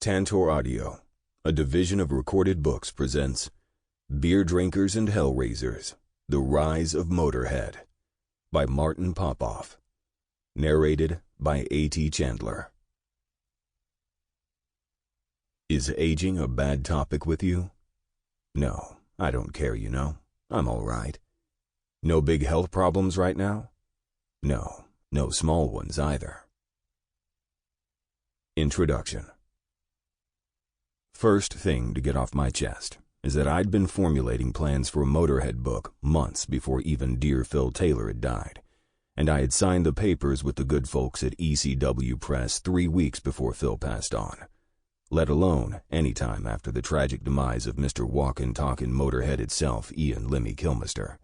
Tantor Audio, a division of Recorded Books, presents Beer Drinkers and Hellraisers, The Rise of Motörhead, by Martin Popoff. Narrated by A.T. Chandler. Is aging a bad topic with you? No, I don't care, you know. I'm all right. No big health problems right now? No, no small ones either. Introduction. First thing to get off my chest is that I'd been formulating plans for a Motörhead book months before even dear Phil Taylor had died, and I had signed the papers with the good folks at ECW Press 3 weeks before Phil passed on, let alone any time after the tragic demise of Mr. Walkin' Talkin' Motörhead itself, Lemmy Kilmister.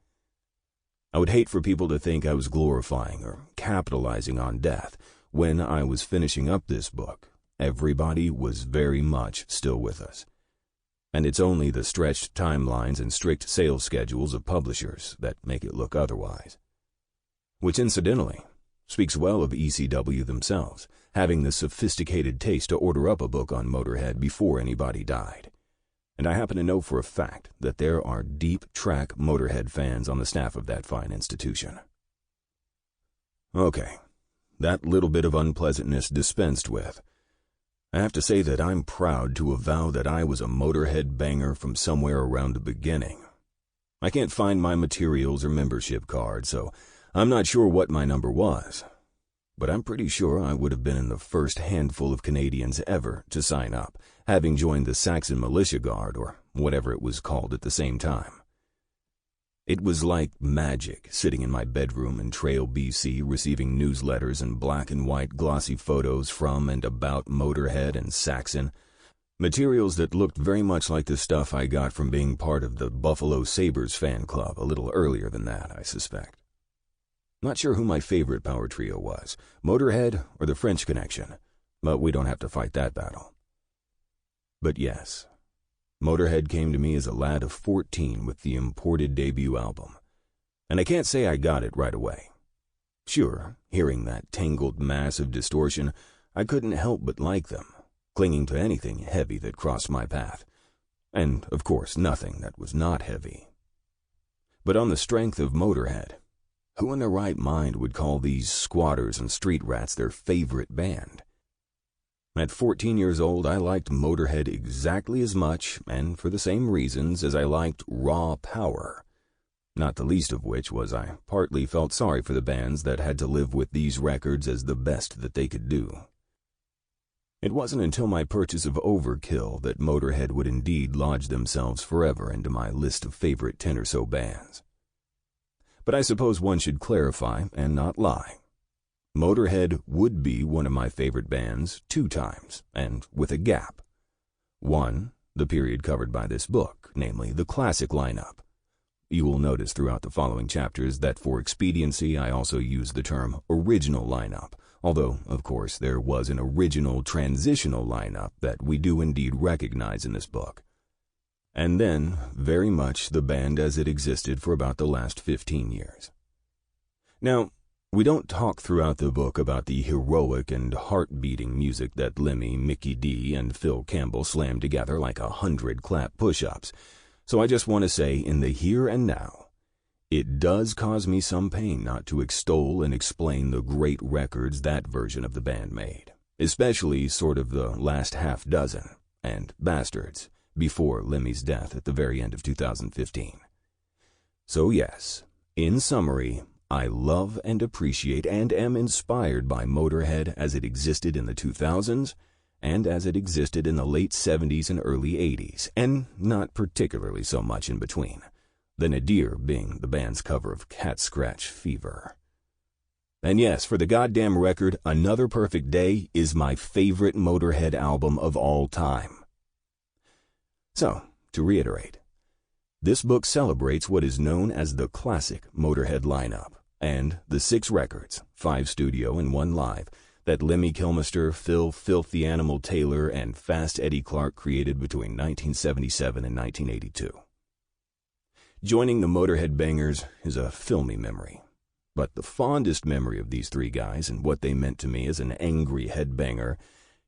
I would hate for people to think I was glorifying or capitalizing on death. When I was finishing up this book, everybody was very much still with us. And it's only the stretched timelines and strict sales schedules of publishers that make it look otherwise. Which, incidentally, speaks well of ECW themselves, having the sophisticated taste to order up a book on Motörhead before anybody died. And I happen to know for a fact that there are deep-track Motörhead fans on the staff of that fine institution. Okay, that little bit of unpleasantness dispensed with, I have to say that I'm proud to avow that I was a Motörhead banger from somewhere around the beginning. I can't find my materials or membership card, so I'm not sure what my number was. But I'm pretty sure I would have been in the first handful of Canadians ever to sign up, having joined the Saxon Militia Guard, or whatever it was called at the same time. It was like magic sitting in my bedroom in Trail, BC, receiving newsletters and black and white glossy photos from and about Motörhead and Saxon, materials that looked very much like the stuff I got from being part of the Buffalo Sabres fan club a little earlier than that, I suspect. Not sure who my favorite power trio was, Motörhead or the French Connection, but we don't have to fight that battle. But yes, Motörhead came to me as a lad of 14 with the imported debut album, and I can't say I got it right away. Sure, hearing that tangled mass of distortion, I couldn't help but like them, clinging to anything heavy that crossed my path, and, of course, nothing that was not heavy. But on the strength of Motörhead, who in their right mind would call these squatters and street rats their favorite band? At 14 years old, I liked Motörhead exactly as much, and for the same reasons, as I liked raw power. Not the least of which was I partly felt sorry for the bands that had to live with these records as the best that they could do. It wasn't until my purchase of Overkill that Motörhead would indeed lodge themselves forever into my list of favorite 10 or so bands. But I suppose one should clarify and not lie. Motörhead would be one of my favorite bands 2 times, and with a gap. One, the period covered by this book, namely the classic lineup. You will notice throughout the following chapters that for expediency I also use the term original lineup, although, of course, there was an original transitional lineup that we do indeed recognize in this book. And then, very much the band as it existed for about the last 15 years. Now, we don't talk throughout the book about the heroic and heart-beating music that Lemmy, Mickey D, and Phil Campbell slammed together like 100 clap push-ups, so I just want to say in the here and now, it does cause me some pain not to extol and explain the great records that version of the band made, especially sort of the last half dozen, and Bastards, before Lemmy's death at the very end of 2015. So yes, in summary, I love and appreciate and am inspired by Motörhead as it existed in the 2000s and as it existed in the late 70s and early 80s, and not particularly so much in between, the nadir being the band's cover of Cat Scratch Fever. And yes, for the goddamn record, Another Perfect Day is my favorite Motörhead album of all time. So, to reiterate, this book celebrates what is known as the classic Motörhead lineup, and the 6 records, 5 studio and 1 live, that Lemmy Kilmister, Phil Philthy Animal Taylor, and Fast Eddie Clarke created between 1977 and 1982. Joining the Motörhead bangers is a filmy memory, but the fondest memory of these 3 guys and what they meant to me as an angry headbanger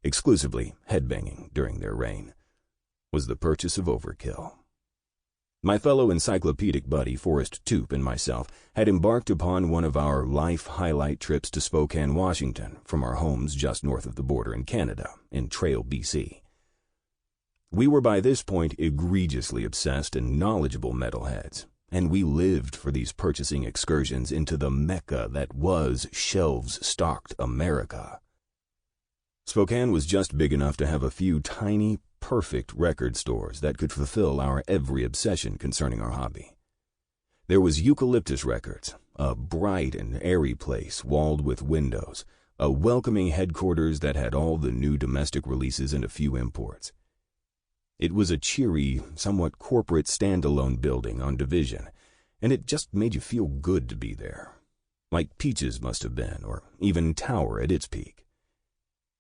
exclusively headbanging during their reign, was the purchase of Overkill. My fellow encyclopedic buddy Forrest Toop and myself had embarked upon one of our life highlight trips to Spokane, Washington, from our homes just north of the border in Canada, in Trail, BC. We were by this point egregiously obsessed and knowledgeable metalheads, and we lived for these purchasing excursions into the mecca that was shelves-stocked America. Spokane was just big enough to have a few tiny, perfect record stores that could fulfill our every obsession concerning our hobby. There was Eucalyptus Records, a bright and airy place walled with windows, a welcoming headquarters that had all the new domestic releases and a few imports. It was a cheery, somewhat corporate standalone building on Division, and it just made you feel good to be there, like Peaches must have been, or even Tower at its peak.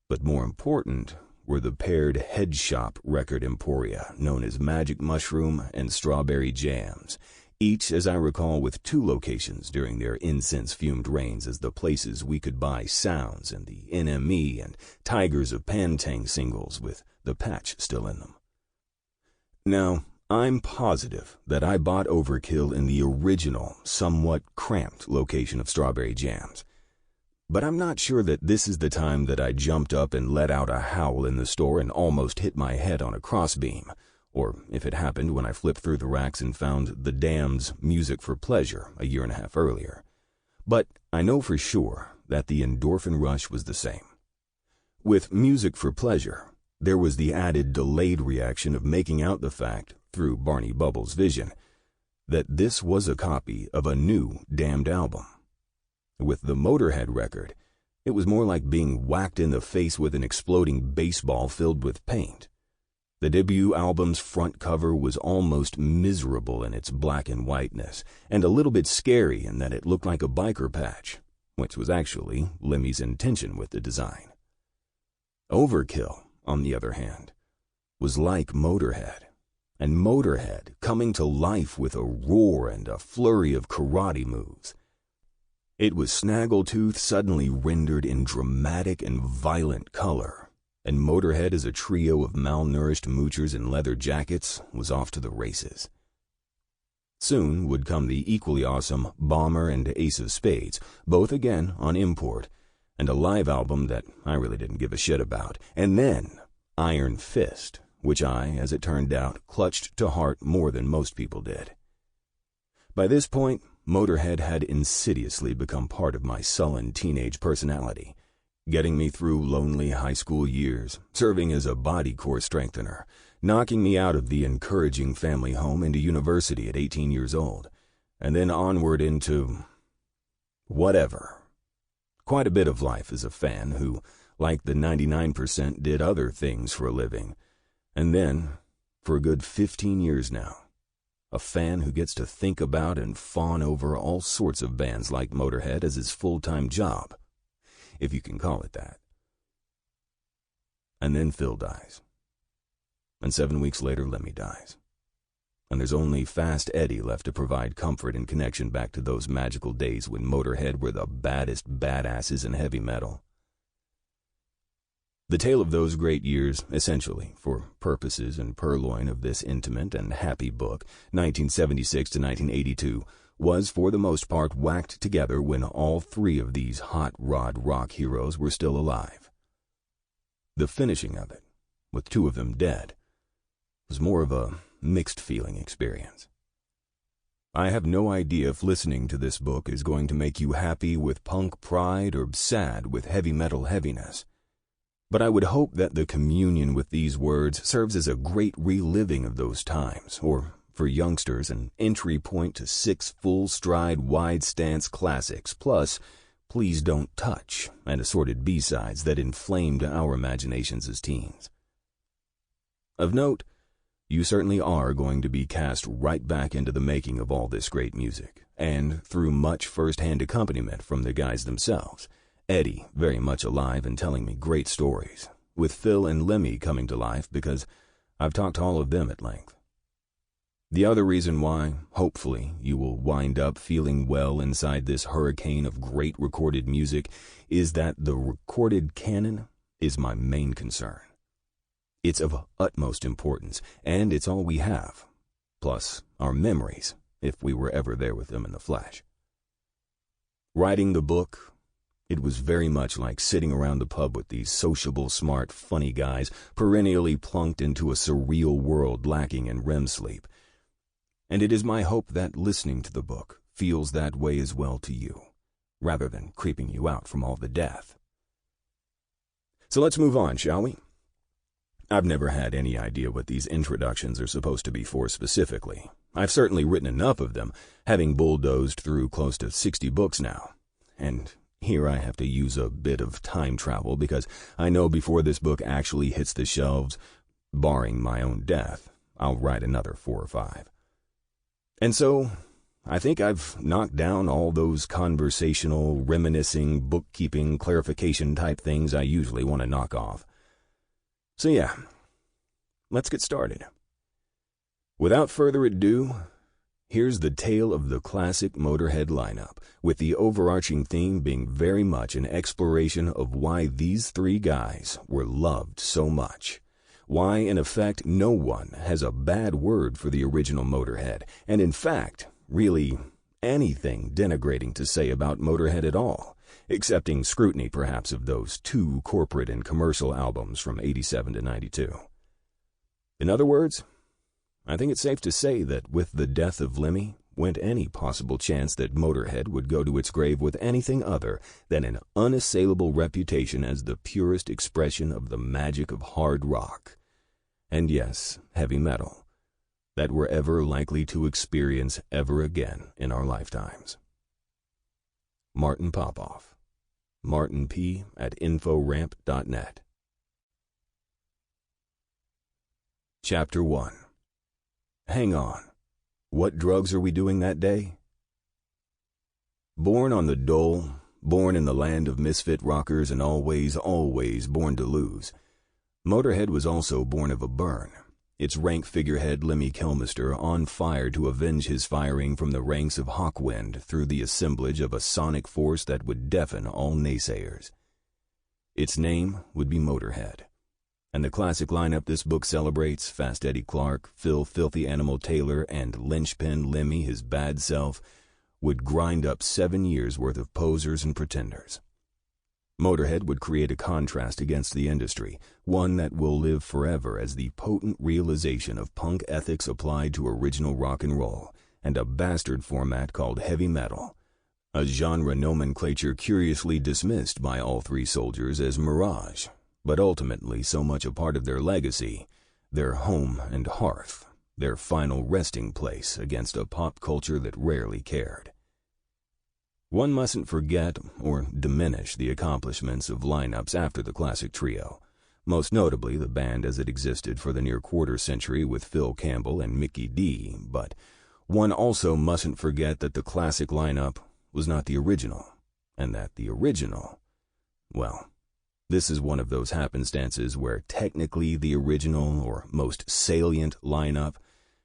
But more important were the paired head shop record emporia known as Magic Mushroom and Strawberry Jams, each, as I recall, with 2 locations during their incense-fumed reigns as the places we could buy Sounds and the NME and Tigers of Pantang singles with the patch still in them. Now, I'm positive that I bought Overkill in the original, somewhat cramped location of Strawberry Jams, but I'm not sure that this is the time that I jumped up and let out a howl in the store and almost hit my head on a crossbeam, or if it happened when I flipped through the racks and found The Damned's Music for Pleasure a year and a half earlier. But I know for sure that the endorphin rush was the same. With Music for Pleasure, there was the added delayed reaction of making out the fact, through Barney Bubble's vision, that this was a copy of a new Damned album. With the Motörhead record, it was more like being whacked in the face with an exploding baseball filled with paint. The debut album's front cover was almost miserable in its black and whiteness, and a little bit scary in that it looked like a biker patch, which was actually Lemmy's intention with the design. Overkill, on the other hand, was like Motörhead, and Motörhead coming to life with a roar and a flurry of karate moves. It was Snaggletooth suddenly rendered in dramatic and violent color, and Motörhead as a trio of malnourished moochers in leather jackets was off to the races. Soon would come the equally awesome Bomber and Ace of Spades, both again on import, and a live album that I really didn't give a shit about, and then Iron Fist, which I, as it turned out, clutched to heart more than most people did. By this point, Motörhead had insidiously become part of my sullen teenage personality, getting me through lonely high school years, serving as a body core strengthener, knocking me out of the encouraging family home into university at 18 years old, and then onward into whatever. Quite a bit of life as a fan who, like the 99%, did other things for a living, and then, for a good 15 years now, a fan who gets to think about and fawn over all sorts of bands like Motörhead as his full-time job, if you can call it that. And then Phil dies. And 7 weeks later, Lemmy dies. And there's only Fast Eddie left to provide comfort and connection back to those magical days when Motörhead were the baddest badasses in heavy metal. The tale of those great years, essentially, for purposes and purloin of this intimate and happy book, 1976 to 1982, was for the most part whacked together when all 3 of these hot rod rock heroes were still alive. The finishing of it, with 2 of them dead, was more of a mixed feeling experience. I have no idea if listening to this book is going to make you happy with punk pride or sad with heavy metal heaviness. But I would hope that the communion with these words serves as a great reliving of those times, or, for youngsters, an entry point to 6 full-stride, wide-stance classics, plus Please Don't Touch, and assorted B-sides that inflamed our imaginations as teens. Of note, you certainly are going to be cast right back into the making of all this great music, and through much first-hand accompaniment from the guys themselves. Eddie, very much alive and telling me great stories, with Phil and Lemmy coming to life because I've talked to all of them at length. The other reason why, hopefully, you will wind up feeling well inside this hurricane of great recorded music is that the recorded canon is my main concern. It's of utmost importance, and it's all we have, plus our memories, if we were ever there with them in the flesh. Writing the book, it was very much like sitting around the pub with these sociable, smart, funny guys, perennially plunked into a surreal world lacking in REM sleep. And it is my hope that listening to the book feels that way as well to you, rather than creeping you out from all the death. So let's move on, shall we? I've never had any idea what these introductions are supposed to be for specifically. I've certainly written enough of them, having bulldozed through close to 60 books now. And here I have to use a bit of time travel because I know before this book actually hits the shelves, barring my own death, I'll write another 4 or 5. And so, I think I've knocked down all those conversational, reminiscing, bookkeeping, clarification type things I usually want to knock off. So yeah, let's get started. Without further ado, here's the tale of the classic Motörhead lineup, with the overarching theme being very much an exploration of why these 3 guys were loved so much. Why, in effect, no one has a bad word for the original Motörhead, and in fact, really anything denigrating to say about Motörhead at all, excepting scrutiny perhaps of those 2 corporate and commercial albums from 87 to 92. In other words, I think it's safe to say that with the death of Lemmy went any possible chance that Motörhead would go to its grave with anything other than an unassailable reputation as the purest expression of the magic of hard rock, and yes, heavy metal, that we're ever likely to experience ever again in our lifetimes. Martin Popoff, martinp@inforamp.net. Chapter 1. Hang on. What drugs are we doing that day? Born on the dole, born in the land of misfit rockers and always, always born to lose, Motörhead was also born of a burn, its rank figurehead Lemmy Kilmister on fire to avenge his firing from the ranks of Hawkwind through the assemblage of a sonic force that would deafen all naysayers. Its name would be Motörhead, and the classic lineup this book celebrates, Fast Eddie Clarke, Phil Philthy Animal Taylor, and Linchpin Lemmy, his bad self, would grind up 7 years' worth of posers and pretenders. Motörhead would create a contrast against the industry, one that will live forever as the potent realization of punk ethics applied to original rock and roll, and a bastard format called heavy metal, a genre nomenclature curiously dismissed by all 3 soldiers as mirage, but ultimately so much a part of their legacy, their home and hearth, their final resting place against a pop culture that rarely cared. One mustn't forget or diminish the accomplishments of lineups after the classic trio, most notably the band as it existed for the near quarter century with Phil Campbell and Mickey D, but one also mustn't forget that the classic lineup was not the original, and that the original, well, this is one of those happenstances where technically the original or most salient lineup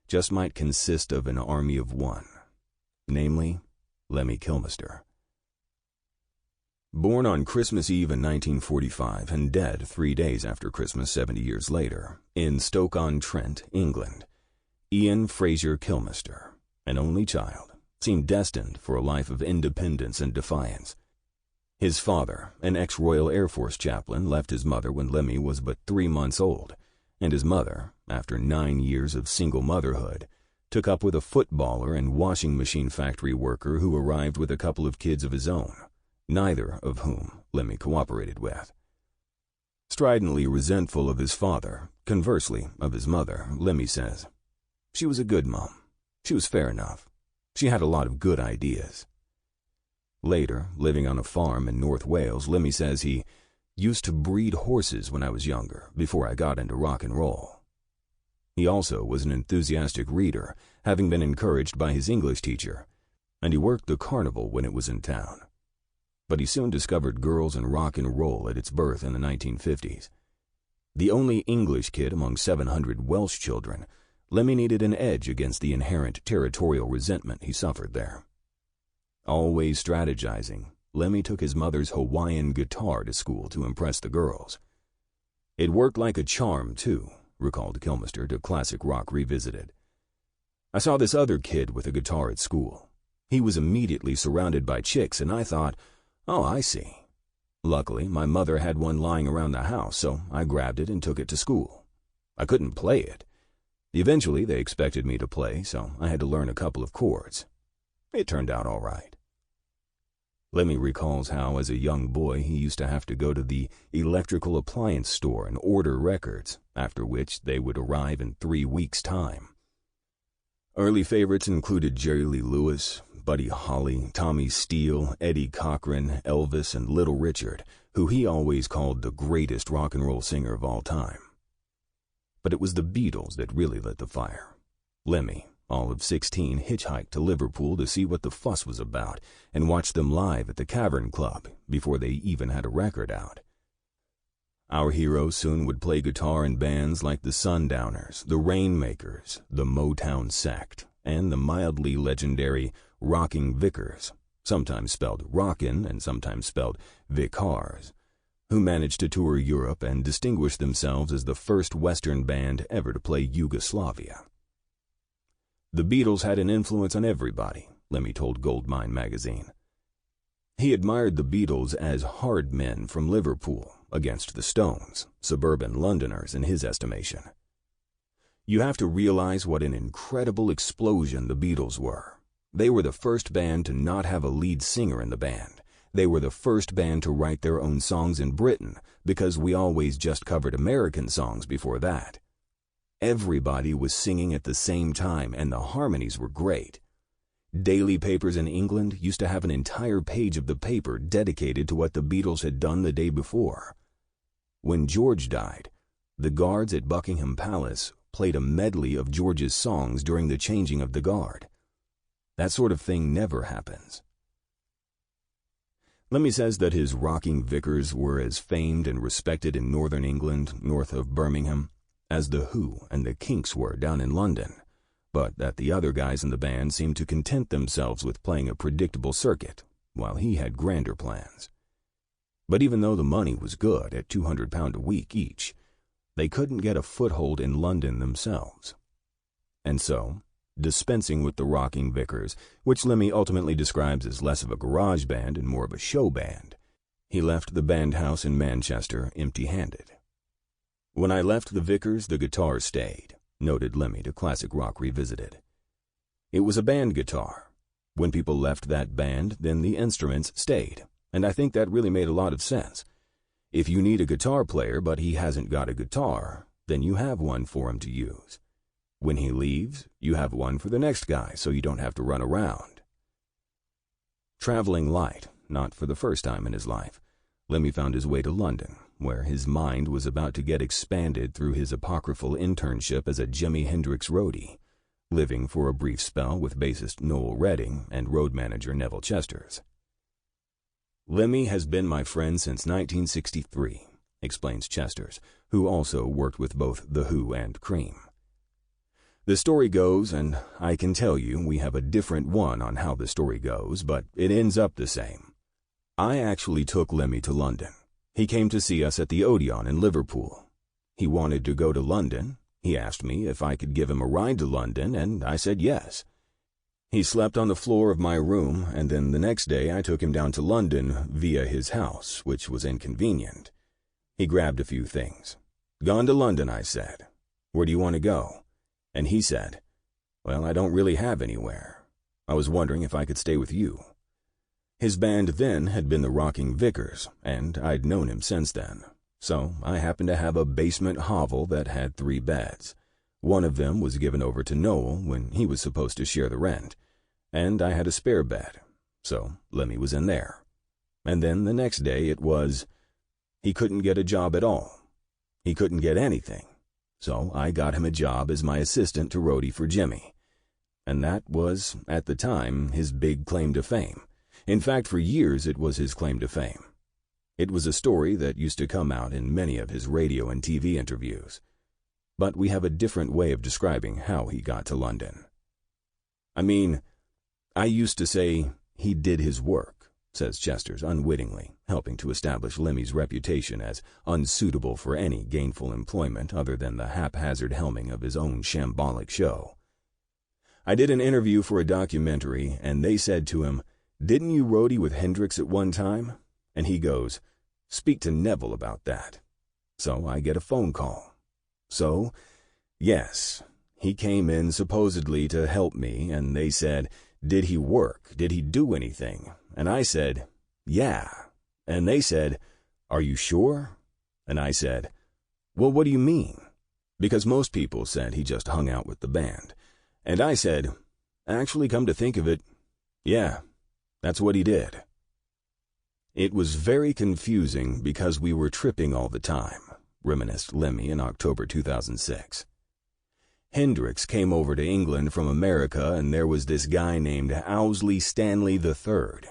just might consist of an army of one, namely Lemmy Kilmister. Born on Christmas Eve in 1945 and dead 3 days after Christmas 70 years later, in Stoke-on-Trent, England, Ian Fraser Kilmister, an only child, seemed destined for a life of independence and defiance. His father, an ex-Royal Air Force chaplain, left his mother when Lemmy was but 3 months old, and his mother, after 9 years of single motherhood, took up with a footballer and washing machine factory worker who arrived with a couple of kids of his own, neither of whom Lemmy cooperated with. Stridently resentful of his father, conversely of his mother, Lemmy says, "She was a good mom. She was fair enough. She had a lot of good ideas." Later, living on a farm in North Wales, Lemmy says he used to breed horses when I was younger, before I got into rock and roll. He also was an enthusiastic reader, having been encouraged by his English teacher, and he worked the carnival when it was in town. But he soon discovered girls and rock and roll at its birth in the 1950s. The only English kid among 700 Welsh children, Lemmy needed an edge against the inherent territorial resentment he suffered there. Always strategizing, Lemmy took his mother's Hawaiian guitar to school to impress the girls. It worked like a charm, too, recalled Kilmister to Classic Rock Revisited. I saw this other kid with a guitar at school. He was immediately surrounded by chicks, and I thought, oh, I see. Luckily, my mother had one lying around the house, so I grabbed it and took it to school. I couldn't play it. Eventually, they expected me to play, so I had to learn a couple of chords. It turned out all right. Lemmy recalls how, as a young boy, he used to have to go to the electrical appliance store and order records, after which they would arrive in 3 weeks' time. Early favorites included Jerry Lee Lewis, Buddy Holly, Tommy Steele, Eddie Cochran, Elvis, and Little Richard, who he always called the greatest rock and roll singer of all time. But it was the Beatles that really lit the fire. Lemmy, all of 16, hitchhiked to Liverpool to see what the fuss was about and watched them live at the Cavern Club before they even had a record out. Our hero soon would play guitar in bands like the Sundowners, the Rainmakers, the Motown Sect, and the mildly legendary Rocking Vickers, sometimes spelled Rockin' and sometimes spelled Vicars, who managed to tour Europe and distinguish themselves as the first Western band ever to play Yugoslavia. The Beatles had an influence on everybody, Lemmy told Goldmine magazine. He admired the Beatles as hard men from Liverpool against the Stones, suburban Londoners in his estimation. You have to realize what an incredible explosion the Beatles were. They were the first band to not have a lead singer in the band. They were the first band to write their own songs in Britain, because we always just covered American songs before that. Everybody was singing at the same time, and the harmonies were great. Daily papers in England used to have an entire page of the paper dedicated to what the Beatles had done the day before. When George died, the guards at Buckingham Palace played a medley of George's songs during the changing of the guard. That sort of thing never happens. Lemmy says that his Rocking Vickers were as famed and respected in northern England, north of Birmingham, as the Who and the Kinks were down in London, but that the other guys in the band seemed to content themselves with playing a predictable circuit, while he had grander plans. But even though the money was good at £200 a week each, they couldn't get a foothold in London themselves. And so, dispensing with the Rocking Vickers, which Lemmy ultimately describes as less of a garage band and more of a show band, he left the band house in Manchester empty-handed. When I left the Vickers, the guitar stayed, noted Lemmy to Classic Rock Revisited. It was a band guitar. When people left that band, then the instruments stayed, and I think that really made a lot of sense. If you need a guitar player but he hasn't got a guitar, then you have one for him to use. When he leaves, you have one for the next guy so you don't have to run around. Traveling light, not for the first time in his life, Lemmy found his way to London, where his mind was about to get expanded through his apocryphal internship as a Jimi Hendrix roadie, living for a brief spell with bassist Noel Redding and road manager Neville Chesters. Lemmy has been my friend since 1963, explains Chesters, who also worked with both The Who and Cream. The story goes, and I can tell you we have a different one on how the story goes, but it ends up the same. I actually took Lemmy to London. He came to see us at the Odeon in Liverpool. He wanted to go to London. He asked me if I could give him a ride to London, and I said yes. He slept on the floor of my room, and then the next day I took him down to London via his house, which was inconvenient. He grabbed a few things. "Gone to London," I said. "Where do you want to go?" And he said, "Well, I don't really have anywhere. I was wondering if I could stay with you." His band then had been the Rocking Vickers, and I'd known him since then. So I happened to have a basement hovel that had 3 beds. One of them was given over to Noel when he was supposed to share the rent, and I had a spare bed, so Lemmy was in there. And then the next day it was, he couldn't get a job at all. He couldn't get anything, so I got him a job as my assistant to roadie for Jimmy. And that was, at the time, his big claim to fame. In fact, for years it was his claim to fame. It was a story that used to come out in many of his radio and TV interviews. But we have a different way of describing how he got to London. I used to say he did his work, says Chesters unwittingly, helping to establish Lemmy's reputation as unsuitable for any gainful employment other than the haphazard helming of his own shambolic show. I did an interview for a documentary, and they said to him, "Didn't you roadie with Hendrix at one time?" And he goes, "Speak to Neville about that." So I get a phone call. So, yes, he came in supposedly to help me, and they said, "Did he work? Did he do anything?" And I said, "Yeah." And they said, "Are you sure?" And I said, "Well, what do you mean?" Because most people said he just hung out with the band. And I said, "Actually, come to think of it, yeah, that's what he did." It was very confusing because we were tripping all the time, reminisced Lemmy in October 2006. Hendrix came over to England from America, and there was this guy named Owsley Stanley III.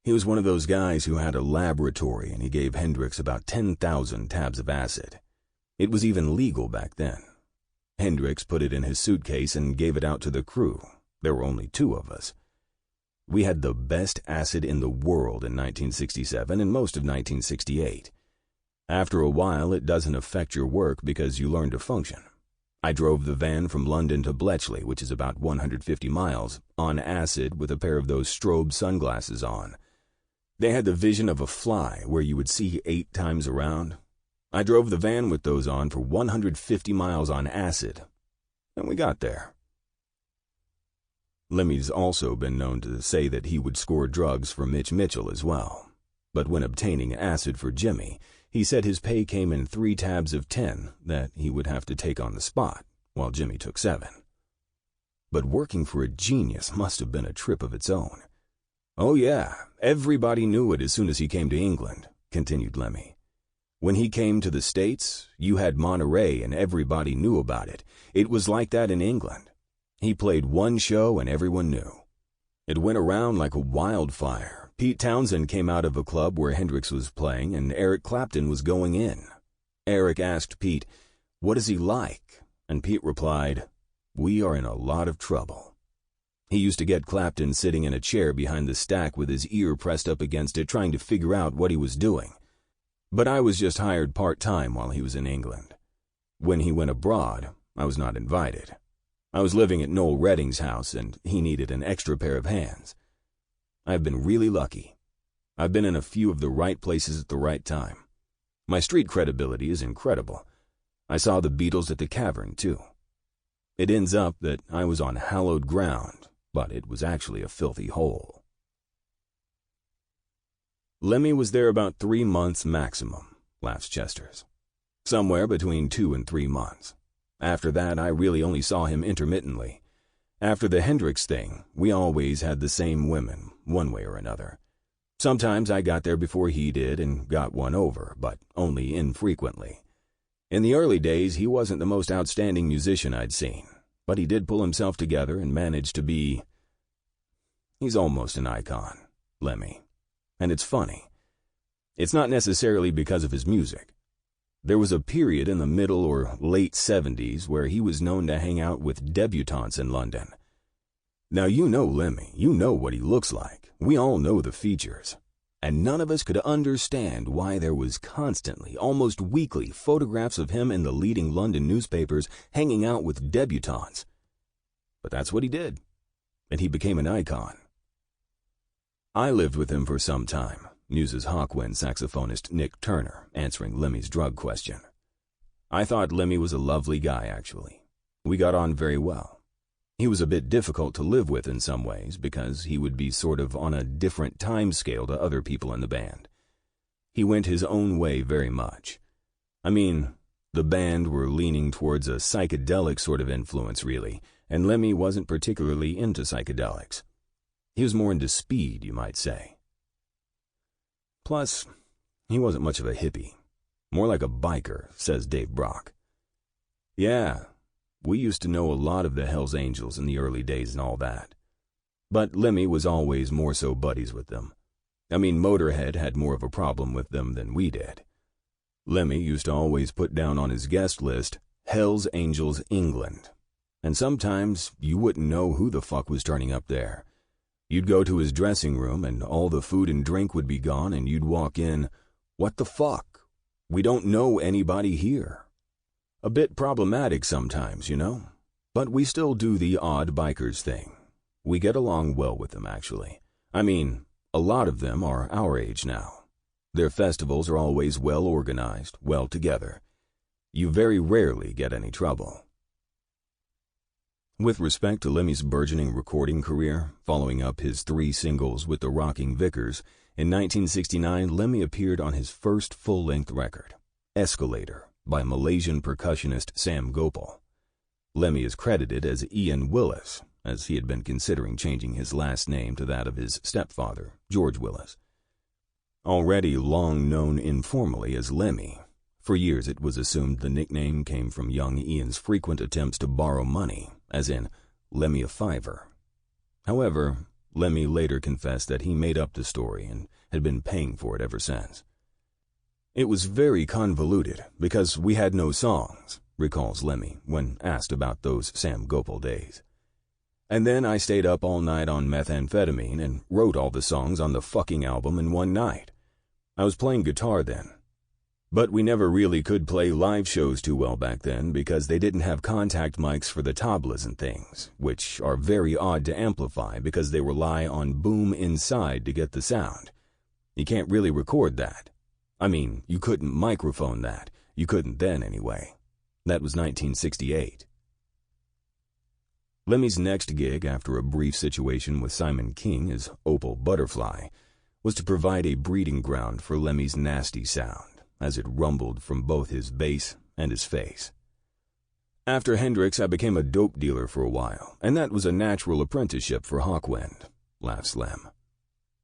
He was one of those guys who had a laboratory, and he gave Hendrix about 10,000 tabs of acid. It was even legal back then. Hendrix put it in his suitcase and gave it out to the crew. There were only 2 of us. We had the best acid in the world in 1967 and most of 1968. After a while, it doesn't affect your work because you learn to function. I drove the van from London to Bletchley, which is about 150 miles, on acid with a pair of those strobe sunglasses on. They had the vision of a fly where you would see 8 times around. I drove the van with those on for 150 miles on acid, and we got there. Lemmy's also been known to say that he would score drugs for Mitch Mitchell as well. But when obtaining acid for Jimmy, he said his pay came in 3 tabs of 10 that he would have to take on the spot, while Jimmy took 7. But working for a genius must have been a trip of its own. "Oh yeah, everybody knew it as soon as he came to England," continued Lemmy. "When he came to the States, you had Monterey and everybody knew about it. It was like that in England. He played one show and everyone knew. It went around like a wildfire. Pete Townsend came out of a club where Hendrix was playing and Eric Clapton was going in. Eric asked Pete, 'What is he like?' And Pete replied, 'We are in a lot of trouble.' He used to get Clapton sitting in a chair behind the stack with his ear pressed up against it trying to figure out what he was doing. But I was just hired part-time while he was in England. When he went abroad, I was not invited. I was living at Noel Redding's house, and he needed an extra pair of hands. I've been really lucky. I've been in a few of the right places at the right time. My street credibility is incredible. I saw the Beatles at the Cavern, too. It ends up that I was on hallowed ground, but it was actually a filthy hole." "Lemmy was there about 3 months maximum," laughs Chesters. "Somewhere between 2 and 3 months. After that, I really only saw him intermittently. After the Hendrix thing, we always had the same women, one way or another. Sometimes I got there before he did and got one over, but only infrequently. In the early days, he wasn't the most outstanding musician I'd seen, but he did pull himself together and managed to be... He's almost an icon, Lemmy. And it's funny. It's not necessarily because of his music. There was a period in the middle or late 70s where he was known to hang out with debutantes in London. Now you know Lemmy, you know what he looks like. We all know the features. And none of us could understand why there was constantly, almost weekly, photographs of him in the leading London newspapers hanging out with debutantes. But that's what he did, and he became an icon. I lived with him for some time, muses Hawkwind saxophonist Nick Turner, answering Lemmy's drug question. I thought Lemmy was a lovely guy, actually. We got on very well. He was a bit difficult to live with in some ways because he would be sort of on a different time scale to other people in the band. He went his own way very much. I mean, the band were leaning towards a psychedelic sort of influence, really, and Lemmy wasn't particularly into psychedelics. He was more into speed, you might say. Plus, he wasn't much of a hippie. More like a biker, says Dave Brock. Yeah, we used to know a lot of the Hells Angels in the early days and all that. But Lemmy was always more so buddies with them. I mean, Motörhead had more of a problem with them than we did. Lemmy used to always put down on his guest list, Hells Angels England. And sometimes you wouldn't know who the fuck was turning up there. You'd go to his dressing room and all the food and drink would be gone and you'd walk in, "What the fuck? We don't know anybody here." A bit problematic sometimes, you know? But we still do the odd bikers thing. We get along well with them, actually. I mean, a lot of them are our age now. Their festivals are always well organized, well together. You very rarely get any trouble. With respect to Lemmy's burgeoning recording career, following up his 3 singles with the Rocking Vickers, in 1969 Lemmy appeared on his first full-length record, Escalator, by Malaysian percussionist Sam Gopal. Lemmy is credited as Ian Willis, as he had been considering changing his last name to that of his stepfather, George Willis. Already long known informally as Lemmy, for years it was assumed the nickname came from young Ian's frequent attempts to borrow money, as in, "Lemmy a fiver." However, Lemmy later confessed that he made up the story and had been paying for it ever since. "It was very convoluted because we had no songs," recalls Lemmy when asked about those Sam Gopal days. "And then I stayed up all night on methamphetamine and wrote all the songs on the fucking album in one night. I was playing guitar then. But we never really could play live shows too well back then because they didn't have contact mics for the tablas and things, which are very odd to amplify because they rely on boom inside to get the sound. You can't really record that. I mean, you couldn't microphone that. You couldn't then anyway. That was 1968. Lemmy's next gig after a brief situation with Simon King as Opal Butterfly was to provide a breeding ground for Lemmy's nasty sound, as it rumbled from both his bass and his face. "After Hendrix, I became a dope dealer for a while, and that was a natural apprenticeship for Hawkwind," laughs Lem.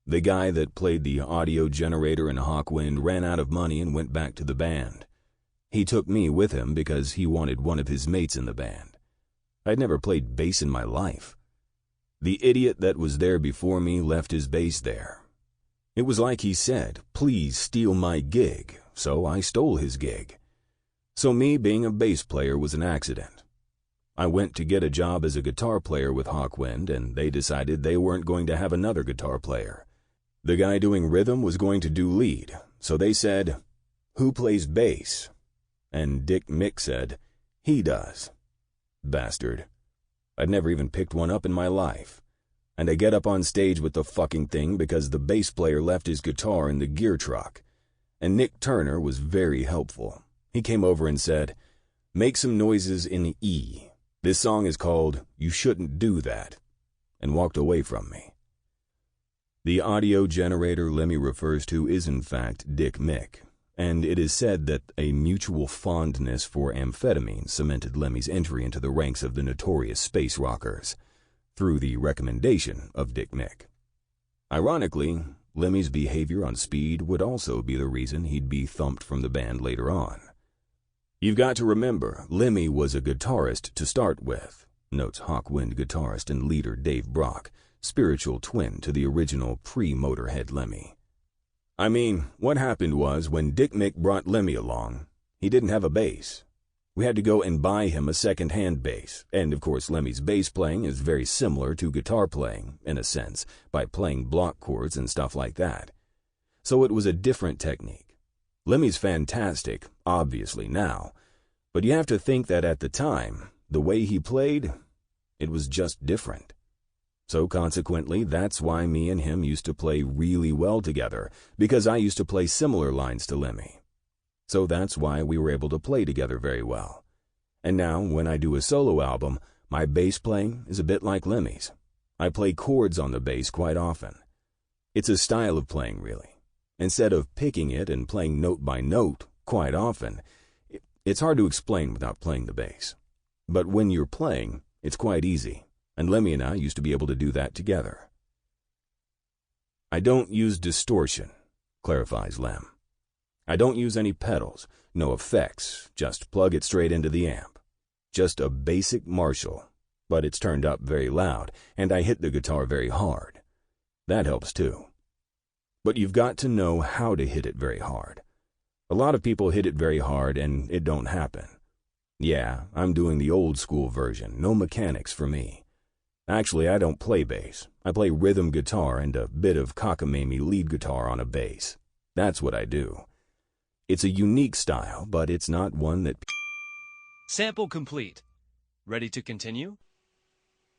"The guy that played the audio generator in Hawkwind ran out of money and went back to the band. He took me with him because he wanted one of his mates in the band. I'd never played bass in my life. The idiot that was there before me left his bass there. It was like he said, 'Please steal my gig,' so I stole his gig. So me being a bass player was an accident. I went to get a job as a guitar player with Hawkwind, and they decided they weren't going to have another guitar player. The guy doing rhythm was going to do lead, so they said, 'Who plays bass?' And Dick Mick said, 'He does.' Bastard. I'd never even picked one up in my life. And I get up on stage with the fucking thing because the bass player left his guitar in the gear truck. And Nick Turner was very helpful. He came over and said, 'Make some noises in E. This song is called You Shouldn't Do That,' and walked away from me." The audio generator Lemmy refers to is in fact Dick Mick, and it is said that a mutual fondness for amphetamine cemented Lemmy's entry into the ranks of the notorious space rockers, through the recommendation of Dick Mick. Ironically, Lemmy's behavior on speed would also be the reason he'd be thumped from the band later on. "You've got to remember, Lemmy was a guitarist to start with," notes Hawkwind guitarist and leader Dave Brock, spiritual twin to the original pre-Motörhead Lemmy. "I mean, what happened was when Dick Mick brought Lemmy along, he didn't have a bass. We had to go and buy him a second-hand bass, and of course Lemmy's bass playing is very similar to guitar playing, in a sense, by playing block chords and stuff like that. So it was a different technique. Lemmy's fantastic, obviously now, but you have to think that at the time, the way he played, it was just different. So consequently, that's why me and him used to play really well together, because I used to play similar lines to Lemmy. So that's why we were able to play together very well. And now, when I do a solo album, my bass playing is a bit like Lemmy's. I play chords on the bass quite often. It's a style of playing, really. Instead of picking it and playing note by note quite often, it's hard to explain without playing the bass. But when you're playing, it's quite easy. And Lemmy and I used to be able to do that together." "I don't use distortion," clarifies Lem. "I don't use any pedals, no effects, just plug it straight into the amp. Just a basic Marshall, but it's turned up very loud, and I hit the guitar very hard. That helps too. But you've got to know how to hit it very hard. A lot of people hit it very hard and it don't happen. Yeah, I'm doing the old school version, no mechanics for me. Actually, I don't play bass. I play rhythm guitar and a bit of cockamamie lead guitar on a bass. That's what I do. It's a unique style, but it's not one that... Sample complete. Ready to continue?